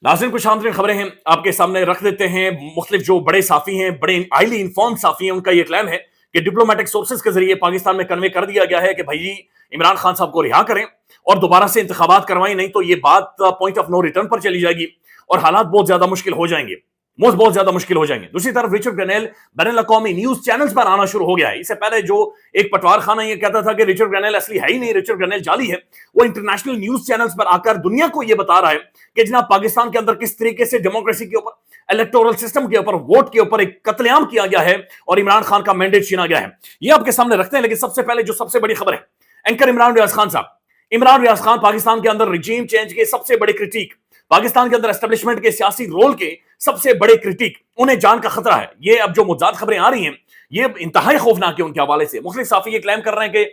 नाज़रीन, कुछ आम तरीन खबरें हैं आपके सामने रख देते हैं। मुख्तलिफ जो बड़े साफी हैं, बड़े हाईली इन्फॉर्म साफी हैं, उनका ये क्लेम है कि डिप्लोमेटिक सोर्सेज के जरिए पाकिस्तान में कन्वे कर दिया गया है कि भाई इमरान खान साहब को रिहा करें और दोबारा से इंतखाबात करवाएं, नहीं तो ये बात पॉइंट ऑफ नो रिटर्न पर चली जाएगी और हालात बहुत ज्यादा मुश्किल हो जाएंगे, बहुत ज्यादा मुश्किल हो जाएंगे। दूसरी तरफ रिचर्ड ग्रेनेल बैनुल अक़वामी न्यूज चैनल्स पर आना शुरू हो गया है। इससे पहले जो एक पटवार खाना ये कहता था कि रिचर्ड ग्रेनेल असली है ही नहीं, रिचर्ड ग्रेनेल जाली है, वो इंटरनेशनल न्यूज चैनल्स पर आकर दुनिया को यह बता रहा है कि जनाब पाकिस्तान के अंदर किस तरीके से डेमोक्रेसी के ऊपर, इलेक्टोरल सिस्टम के ऊपर, वोट के ऊपर एक कत्लेआम किया गया है और इमरान खान का मैंडेट छीना गया है। ये आपके सामने रखते हैं। लेकिन सबसे पहले जो सबसे बड़ी खबर है, एंकर इमरान रियाज खान साहब। इमरान रियाज खान पाकिस्तान के अंदर रिजीम चेंज के सबसे बड़े क्रिटिक, पाकिस्तान के अंदर एस्टेब्लिशमेंट के सियासी रोल के सबसे बड़े क्रिटिक, उन्हें जान का खतरा है। ये अब जो मुजाद खबरें आ रही हैं ये इंतहाई खौफनाक है उनके हवाले से। मुख्तलिफ साफी ये क्लेम कर रहे हैं कि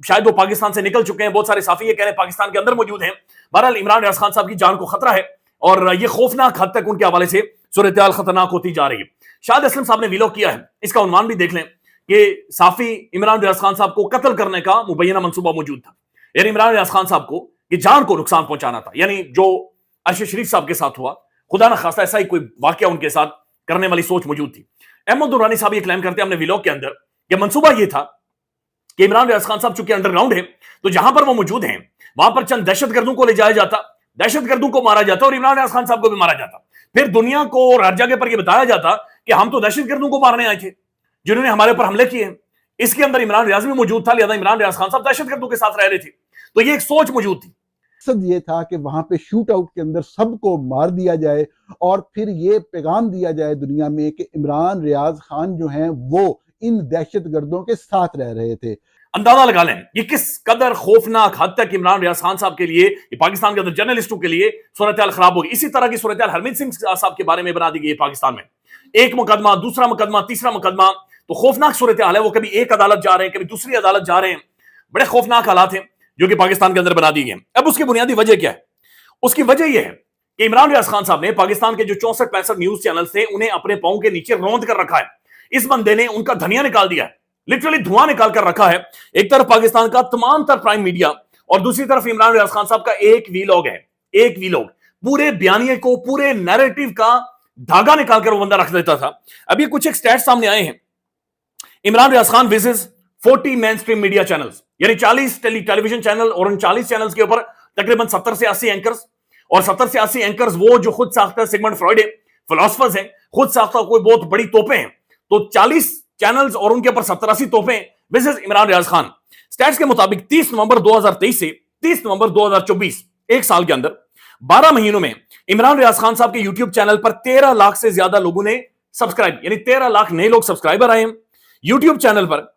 शायद वो पाकिस्तान से निकल चुके हैं, बहुत सारे साफी ये कह रहे हैं पाकिस्तान के अंदर मौजूद हैं। बहरहाल इमरान रियाज खान साहब की जान को खतरा है और ये खौफनाक हद तक उनके हवाले से सूरत-ए-हाल खतरनाक होती जा रही है। शाहिद असलम साहब ने वीलॉग किया है, इसका उन्वान भी देख लें कि साफी इमरान रियाज खान साहब को कत्ल करने का मुबैना मंसूबा मौजूद था। यानी इमरान रियाज खान साहब को कि जान को नुकसान पहुंचाना था। यानी जो अरशद शरीफ साहब के साथ हुआ, खुदा ना खास्ता ऐसा ही कोई वाकया उनके साथ करने वाली सोच मौजूद थी। अहमद दुरानी साहब ये क्लेम करते हैं अपने व्लॉग के अंदर कि मंसूबा ये था कि इमरान रियाज खान साहब चूंकि अंडरग्राउंड है तो जहां पर वो मौजूद हैं वहां पर चंद दहशतगर्दों को ले जाया जाता, दहशतगर्दों को मारा जाता और इमरान रियाज खान साहब को भी मारा जाता। फिर दुनिया को और हर जगह पर यह बताया जाता कि हम तो दहशतगर्दों को मारने आए थे जिन्होंने हमारे ऊपर हमले किए। इसके अंदर इमरान रियाज भी मौजूद था, लिहाजा इमरान रियाज खान साहब दहशतगर्दों के साथ रह रहे थे। तो ये एक सोच मौजूद थी। मकसद ये था कि वहां पे शूट आउट के अंदर सबको मार दिया जाए और फिर ये पैगाम दिया जाए दुनिया में कि इमरान रियाज खान जो हैं वो इन दहशतगर्दों के साथ रह रहे थे। अंदाजा लगा लें ये किस कदर खौफनाक हद तक इमरान रियाज खान साहब के लिए, पाकिस्तान के अंदर जर्नलिस्टों के लिए सूरत-ए-हाल खराब होगी। इसी तरह की सूरत-ए-हाल हरमीत सिंह साहब के बारे में बना दी गई है पाकिस्तान में। एक मुकदमा, दूसरा मुकदमा, तीसरा मुकदमा, तो खौफनाक सूरत-ए-हाल है। वो कभी एक अदालत जा रहे हैं, कभी दूसरी अदालत जा रहे हैं। बड़े खौफनाक हालात हैं जो कि पाकिस्तान के अंदर बना दी गए। अब उसकी बुनियादी वजह क्या है? उसकी वजह यह है कि इमरान रियाज खान साहब ने पाकिस्तान के जो 64-65 न्यूज चैनल थे उन्हें अपने पांव के नीचे रौंद कर रखा है। इस बंदे ने उनका धनिया निकाल दिया है, लिटरली धुआं निकाल कर रखा है। एक तरफ पाकिस्तान का तमाम तर प्राइम मीडिया और दूसरी तरफ इमरान रियाज खान साहब का एक वीलॉग है। एक वीलॉग पूरे बयानिए को, पूरे नैरेटिव का धागा निकालकर वो बंदा रख देता था। अभी कुछ एक स्टैट्स सामने आए हैं। Imran Riaz Khan visits 40 mainstream media channels, यानी 40 टेलीविजन चैनल और उन 40 चैनल्स के ऊपर तकरीबन 70 से 80 एंकर्स, और 70 से 80 एंकर्स वो जो खुद साख्ता सिगमंड फ्रॉइड है, फिलोसफर्स हैं, खुद साख्ता कोई बहुत बड़ी तोपें हैं। तो 40 चैनल्स और उनके ऊपर 70-80 तोपें विजिट इमरान रियाज खान। स्टैट्स के मुताबिक 30 नवंबर 2023 से 30 नवंबर 2024, एक साल के अंदर 12 महीनों में इमरान रियाज खान साहब के यूट्यूब चैनल पर 13 लाख से ज्यादा लोगों ने सब्सक्राइब, यानी 13 लाख नए लोग सब्सक्राइबर आए हैं। यूट्यूब चैनल पर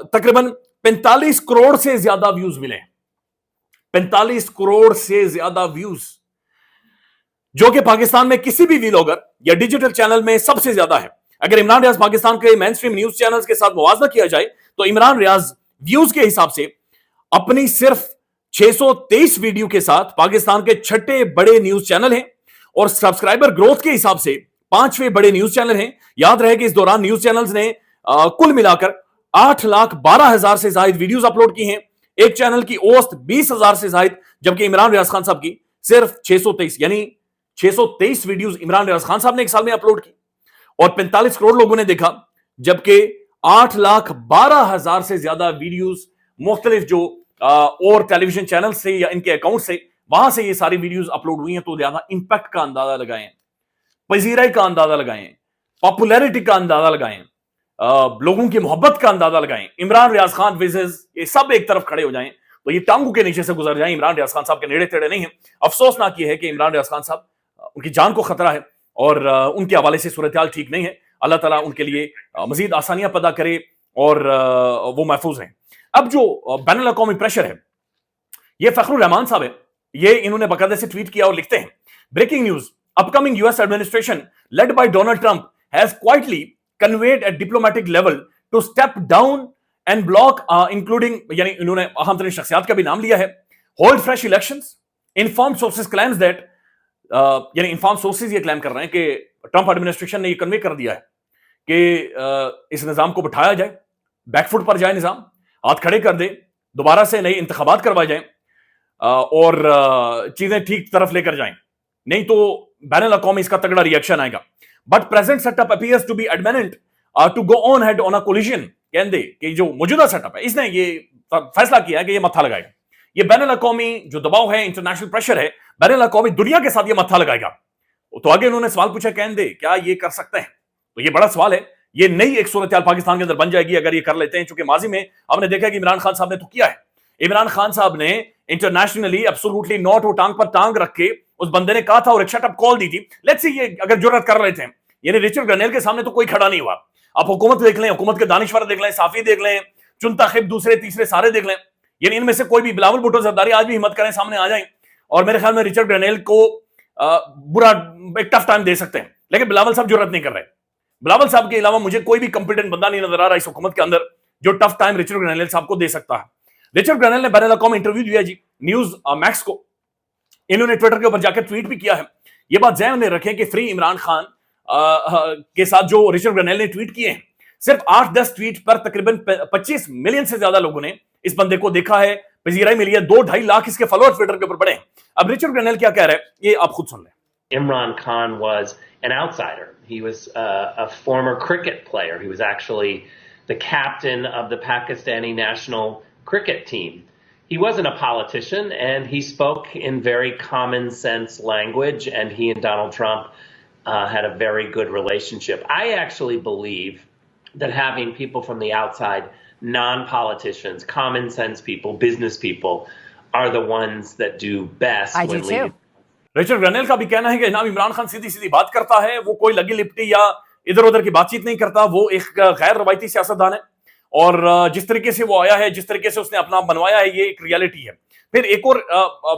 तकरीबन 45 करोड़ से ज्यादा व्यूज मिले। 45 करोड़ से ज्यादा व्यूज, जो कि पाकिस्तान में किसी भी व्लॉगर या डिजिटल चैनल में सबसे ज्यादा है। अगर इमरान रियाज पाकिस्तान के मेन स्ट्रीम न्यूज चैनल्स के साथ मुवाजना किया जाए तो इमरान रियाज व्यूज के हिसाब से अपनी सिर्फ 623 वीडियो के साथ पाकिस्तान के छठे बड़े न्यूज चैनल हैं और सब्सक्राइबर ग्रोथ के हिसाब से 5वें बड़े न्यूज चैनल हैं। याद रहे कि इस दौरान न्यूज चैनल्स ने कुल मिलाकर 8,12,000 से ज्यादा वीडियोस अपलोड की हैं। एक चैनल की औसत 20,000 से ज्यादा, जबकि इमरान रियाज खान साहब की सिर्फ 623, यानी 623 वीडियोस इमरान रियाज खान साहब ने एक साल में अपलोड की और 45 करोड़ लोगों ने देखा, जबकि 8,12,000 से ज्यादा वीडियोस मुख्तलिफ जो और टेलीविजन चैनल से या इनके अकाउंट से, वहां से ये सारी वीडियोस अपलोड हुई हैं। तो ज्यादा इंपैक्ट का अंदाजा लगाएं, पजीराई का अंदाजा लगाएं, पॉपुलैरिटी का अंदाजा लगाएं, लोगों की मोहब्बत का अंदाजा लगाएं। इमरान रियाज खान विजेस ये सब एक तरफ खड़े हो जाएं तो ये टांगों के नीचे से गुजर जाएं। इमरान रियाज खान साहब के नेड़े तेड़े नहीं है। अफसोसनाक ये है कि इमरान रियाज खान साहब, उनकी जान को खतरा है और उनके हवाले से सूरत-ए-हाल ठीक नहीं है। अल्लाह ताला उनके लिए मजीद आसानियां पैदा करे और वो महफूज हैं। अब जो बैनुल अक़वामी प्रेशर है, ये फखरुर रहमान साहब है, ये इन्होंने बाकायदा से ट्वीट किया और लिखते हैं, breaking news, upcoming US administration led by Donald Trump has quietly conveyed at diplomatic level to step down and block, including, यानी इन्होंने अहम तरीन शख्सियात का भी नाम लिया है, hold fresh elections, inform sources claims that, यानी इन्फॉर्म सोर्सेज ये क्लेम कर रहे हैं कि ट्रंप एडमिनिस्ट्रेशन ने ये कन्वे कर दिया है कि इस निजाम को बिठाया जाए, बैकफुट पर जाए निजाम, हाथ खड़े कर दे, दोबारा से नई इंतखाबात करवाए जाएं और चीजें ठीक तरफ लेकर जाएं। نہیں تو بین الاقوامی اس کا تگڑا ریئیکشن آئے گا. But present set up appears to be adamant to go on head on a coalition. کہندے کہ جو موجودہ سیٹ اپ ہے اس نے یہ فیصلہ کیا ہے کہ یہ متھا لگائے گا. یہ بین الاقوامی جو دباؤ ہے, انٹرنیشنل پریشر ہے, بین الاقوامی دنیا کے ساتھ یہ متھا لگائے گا. تو آگے انہوں نے سوال پوچھا, کہندے کیا یہ کر سکتے ہیں؟ تو یہ بڑا سوال ہے. یہ نئی ایک صورتحال پاکستان کے اندر بن جائے گی اگر یہ کر لیتے ہیں, چونکہ ماضی میں ہم نے دیکھا کہ عمران خان صاحب نے تو کیا ہے. عمران خان صاحب نے انٹرنیشنلی ایبسولوٹلی نوٹ وہ ٹانگ پر ٹانگ رکھ کے اس بندے نے کہا تھا اور ایک شٹ اپ کال دی تھی. لیٹس سی یہ اگر جرات کر رہے تھے, یعنی رچرڈ گرنیل کے سامنے تو کوئی کھڑا نہیں ہوا. آپ حکومت دیکھ لیں, حکومت کے دانشور دیکھ لیں, صافی دیکھ لیں, چنتا خب دوسرے تیسرے سارے دیکھ لیں, یعنی ان میں سے کوئی بھی بلاول بھٹو زرداری آج بھی ہمت کریں سامنے آ جائیں اور میرے خیال میں رچرڈ گرنیل کو برا ایک ٹف ٹائم دے سکتے ہیں. لیکن بلاول صاحب جرات نہیں کر رہے. بلاول صاحب کے علاوہ مجھے کوئی بھی کمپیٹنٹ بندہ نہیں نظر آ رہا اس حکومت کے اندر جو ٹف ٹائم رچرڈ گرنیل صاحب کو دے سکتا ہے. رچرڈ گرنیل نے بین الاقوامی انٹرویو دیا جی نیوز میکس کو. انہوں نے ٹویٹر کے اوپر جا کے ٹویٹ بھی کیا ہے. یہ بات ذہن میں رکھیں کہ فری عمران خان کے ساتھ جو رچرڈ گرنیل نے ٹویٹ کیے ہیں, صرف 8-10 ٹویٹ پر تقریباً 25 ملین سے زیادہ لوگوں نے اس بندے کو دیکھا ہے, پذیرائی ملی ہے. 2-2.5 لاکھ اس کے فالوور ٹویٹر کے اوپر بڑھے ہیں. اب رچرڈ گرنیل کیا کہہ رہے ہیں یہ آپ خود سن لیں. Imran Khan was an outsider. He was a former cricket player. He was actually the captain of the Pakistani national cricket team. He wasn't a politician, and he spoke in very common sense language, and he and Donald Trump had a very good relationship. I actually believe that having people from the outside, non-politicians, common sense people, business people, are the ones that do best. I do too. Richard Grenell کا بھی کہنا ہے کہ جناب عمران خان سیدھی سیدھی بات کرتا ہے, وہ کوئی لگی لپٹی یا ادھر ادھر کی بات چیت نہیں کرتا. وہ ایک غیر روایتی سیاستدان ہے اور جس طریقے سے وہ آیا ہے, جس طریقے سے اس نے اپنا بنوایا ہے, یہ ایک ریالٹی ہے. پھر ایک اور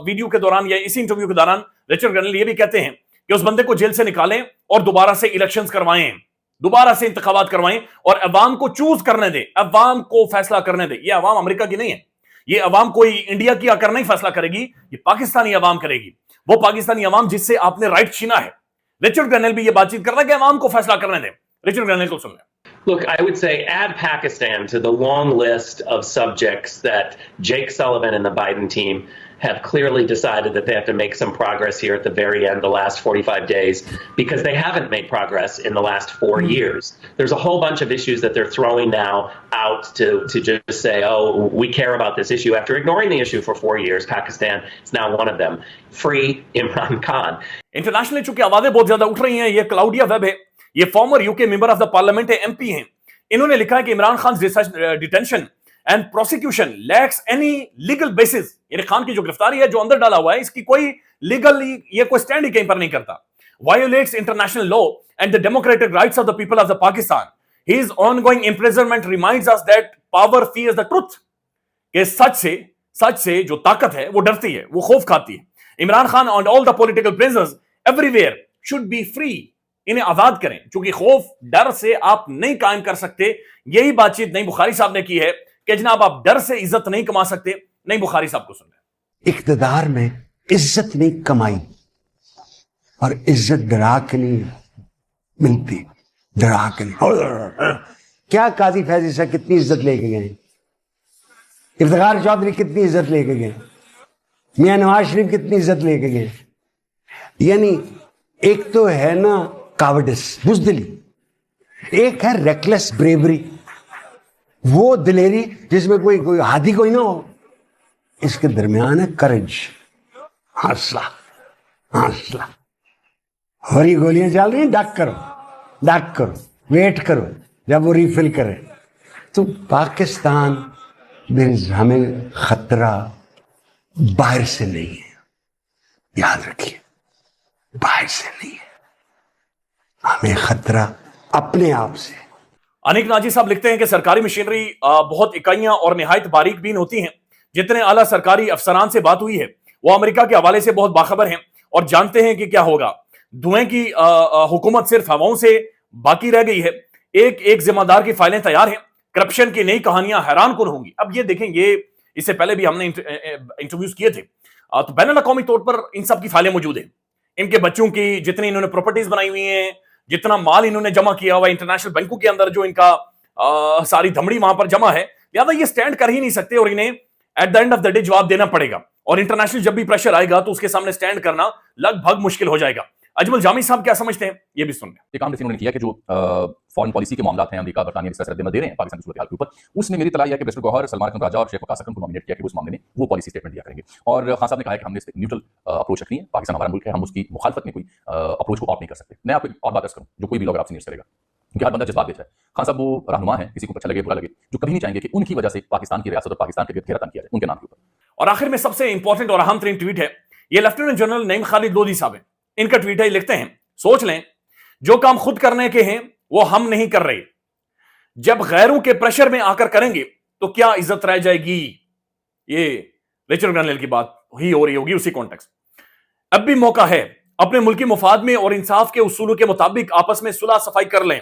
ویڈیو کے دوران یا اسی انٹرویو کے دوران رچرڈ گرنیل یہ بھی کہتے ہیں کہ اس بندے کو جیل سے نکالیں اور دوبارہ سے الیکشنز کروائیں, دوبارہ سے انتخابات کروائیں اور عوام کو چوز کرنے دیں, عوام کو فیصلہ کرنے دیں. یہ عوام امریکہ کی نہیں ہے, یہ عوام کوئی انڈیا کی آ کر نہیں فیصلہ کرے گی, یہ پاکستانی عوام کرے گی. وہ پاکستانی عوام جس سے آپ نے رائٹ چھینا ہے. رچرڈ گرنیل بھی یہ بات چیت کر رہا ہے کہ عوام کو فیصلہ کرنے دیں. رچرڈ گرنیل کو سن لیں. Look, I would say add Pakistan to the long list of subjects that Jake Sullivan and the Biden team have clearly decided that they have to make some progress here at the very end, the last 45 days, because they haven't made progress in the last 4 years. There's a whole bunch of issues that they're throwing now out to just say, oh, we care about this issue after ignoring the issue for 4 years. Pakistan is now one of them. Free Imran Khan. Internationally چونکہ آوازیں بہت زیادہ اٹھ رہی ہیں, یہ کلاؤڈیا web ہے, یہ former U K member of the parliament ہے, ایم پی ہیں. انہوں نے لکھا ہے کہ Imran Khan detention and prosecution lacks any legal basis, یعنی خان کی جو گرفتاری ہے, جو اندر ڈالا ہوا ہے, اس کی کوئی لیگل یہ کوئی سٹینڈ ہی کہیں پر نہیں کرتا. Violates international law and the democratic rights of the people of the Pakistan. His ongoing imprisonment reminds us that power fears the truth. کہ سچ سے جو طاقت ہے وہ ڈرتی ہے, وہ خوف کھاتی ہے. Imran Khan and all the political prisoners everywhere should be free. انہیں آزاد کریں, چونکہ خوف ڈر سے آپ نہیں قائم کر سکتے. یہی بات چیت نئی بخاری صاحب نے کی ہے کہ جناب آپ ڈر سے عزت نہیں کما سکتے. نئی بخاری صاحب کو سن لیں. اقتدار میں عزت نہیں کمائی, اور عزت ڈرا کے نہیں ملتی, ڈرا کے نہیں. کیا قاضی فیضی صاحب کتنی عزت لے کے گئے, افتخار چودھری کتنی عزت لے کے گئے, میاں نواز شریف کتنی عزت لے کے گئے. یعنی ایک تو ہے نا کاوڈس, بزدلی, ایک ہے ریکلیس بریوری, وہ دلیری جس میں کوئی ہادی کوئی نہ ہو. اس کے درمیان ہے کرج, حوصلہ. اور یہ گولیاں چل رہی ہیں, ڈک کرو, ویٹ کرو جب وہ ریفل کرے. تو پاکستان میں ہمیں خطرہ باہر سے نہیں ہے, یاد رکھیے, باہر سے نہیں ہے, ہمیں خطرہ اپنے آپ سے. انیک ناجی صاحب لکھتے ہیں کہ سرکاری مشینری بہت اکائیاں اور نہایت باریک بین ہوتی ہیں. جتنے اعلیٰ سرکاری افسران سے بات ہوئی ہے وہ امریکہ کے حوالے سے بہت باخبر ہیں اور جانتے ہیں کہ کیا ہوگا. دھوئیں کی حکومت صرف ہواؤں سے باقی رہ گئی ہے. ایک ذمہ دار کی فائلیں تیار ہیں, کرپشن کی نئی کہانیاں حیران کن ہوں گی. اب یہ دیکھیں, یہ اس سے پہلے بھی ہم نے انٹرویوز کیے تھے, تو بین الاقوامی طور پر ان سب کی فائلیں موجود ہیں. ان کے بچوں کی جتنی انہوں نے پراپرٹیز بنائی ہوئی ہیں, جتنا مال انہوں نے جمع کیا ہوا ہے انٹرنیشنل بینکوں کے اندر, جو ان کا ساری دھمڑی وہاں پر جمع ہے, لہٰذا یہ سٹینڈ کر ہی نہیں سکتے اور انہیں at the end of the day جواب دینا پڑے گا. और इंटरनेशनल जब भी प्रेशर आएगा तो उसके सामने स्टैंड करना लगभग मुश्किल हो जाएगा। अजमल जामी साहब क्या समझते हैं, ये भी सुन लें। एक काम जैसे उन्होंने किया कि जो फॉरेन पॉलिसी के मामला हैं, अमेरिका बरतानिया जिस तरह से रद्द दे रहे हैं पाकिस्तान की सूरत हाल के ऊपर, उसने मेरी तलाह यह कि बैरिस्टर गौहर, सलमान अकरम राजा और शेख वकास अकरम को नॉमिनेट किया कि उस मामले में वो पॉलिसी स्टेटमेंट दिया करेंगे। और खान साहब ने कहा कि हमने इस पर न्यूट्रल अप्रोच रखनी है, पाकिस्तान हमारा मुल्क है, हम उसकी मुखालफत में कोई अप्रोच को ऑप्ट नहीं कर सकते। मैं आपको एक और बात अर्ज करूँ, जो कोई भी लोग आपसे न्यूज़ करेगा, क्योंकि हर बंदा जज्बात बेच है। खान साहब वो रहनुमा है, किसी को अच्छा लगे बुरा लगे, जो कभी नहीं चाहेंगे कि उनकी वजह से पाकिस्तान की रियासत और पाकिस्तान के घेरा तंग किया जाए उनके नाम के ऊपर। और आखिर में सबसे इंपॉर्टेंट और अहम तरीन ट्वीट है, ये लेफ्टिनेंट जनरल नईम खालिद लोधी साहब हैं। इनका ट्वीट है, लिखते हैं, सोच लें जो काम खुद करने के हैं वो हम नहीं कर रहे, जब गैरों के प्रेशर में आकर करेंगे तो क्या इज्जत रह जाएगी। ये लेफ्टिनेंट जनरल की बात ही हो रही होगी उसी कॉन्टेक्स्ट। अब भी मौका है, अपने मुल्की मुफाद में और इंसाफ के उसूलों के मुताबिक आपस में सुलह सफाई कर लें,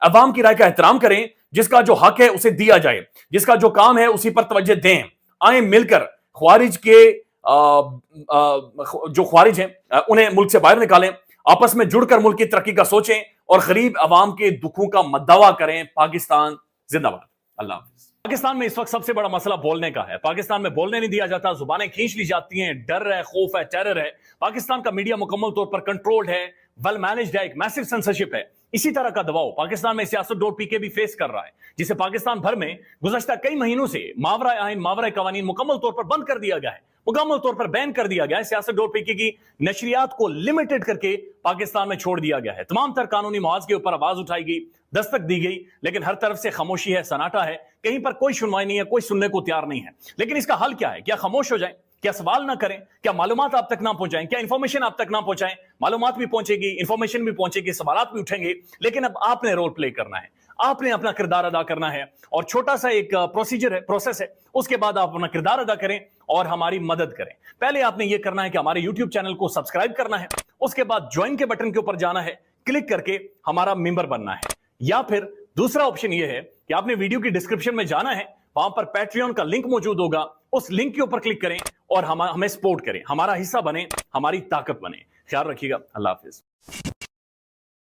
अवाम की राय का एहतराम करें, जिसका जो हक है उसे दिया जाए, जिसका जो काम है उसी पर तवज्जो दें। आए मिलकर ख्वारिज के जो ख्वारिज हैं उन्हें मुल्क से बाहर निकालें, आपस में जुड़कर मुल्क की तरक्की का सोचें और गरीब अवाम के दुखों का मद्दावा करें। पाकिस्तान जिंदाबाद। अल्लाह हाफिज। पाकिस्तान में इस वक्त सबसे बड़ा मसला बोलने का है। पाकिस्तान में बोलने नहीं दिया जाता, जुबानें खींच ली जाती हैं, डर है, खौफ है, टेरर है। पाकिस्तान का मीडिया मुकम्मल तौर पर कंट्रोल्ड है, वेल मैनेज्ड है, एक मैसिव सेंसरशिप है। इसी तरह का दबाव पाकिस्तान में सियासतदोर पीके भी फेस कर रहा है, जिसे पाकिस्तान भर में गुज़श्ता कई महीनों से मावरा आइन, मावरा कवानीन मुकम्मल तौर पर बंद कर दिया गया है, मुकम्मल तौर पर बैन कर दिया गया है। सियासतदोर पीके की नशरियात को लिमिटेड करके पाकिस्तान में छोड़ दिया गया है। तमाम तर कानूनी मवाज के ऊपर आवाज उठाई गई, दस्तक दी गई, लेकिन हर तरफ से खामोशी है, सन्नाटा है, कहीं पर कोई सुनवाई नहीं है, कोई सुनने को तैयार नहीं है। लेकिन इसका हल क्या है? क्या खामोश हो जाए? क्या सवाल ना करें? क्या मालूमात आप तक ना पहुंचाएं? क्या इंफॉर्मेशन आप तक ना पहुंचाएं? मालूमात भी पहुंचेगी, इंफॉर्मेशन भी पहुंचेगी, सवालात भी उठेंगे, लेकिन अब आपने रोल प्ले करना है, आपने अपना किरदार अदा करना है। और छोटा सा एक प्रोसीजर है, प्रोसेस है, उसके बाद आप अपना किरदार अदा करें और हमारी मदद करें। पहले आपने यह करना है कि हमारे यूट्यूब चैनल को सब्सक्राइब करना है, उसके बाद ज्वाइन के बटन के ऊपर जाना है, क्लिक करके हमारा मेंबर बनना है। या फिर दूसरा ऑप्शन यह है कि आपने वीडियो की डिस्क्रिप्शन में जाना है, वहां पर पैट्रियन का लिंक मौजूद होगा, उस लिंक के ऊपर क्लिक करें और हमें सपोर्ट करें, हमारा हिस्सा बने, हमारी ताकत बने। ख्याल रखिएगा। अल्लाह हाफिज।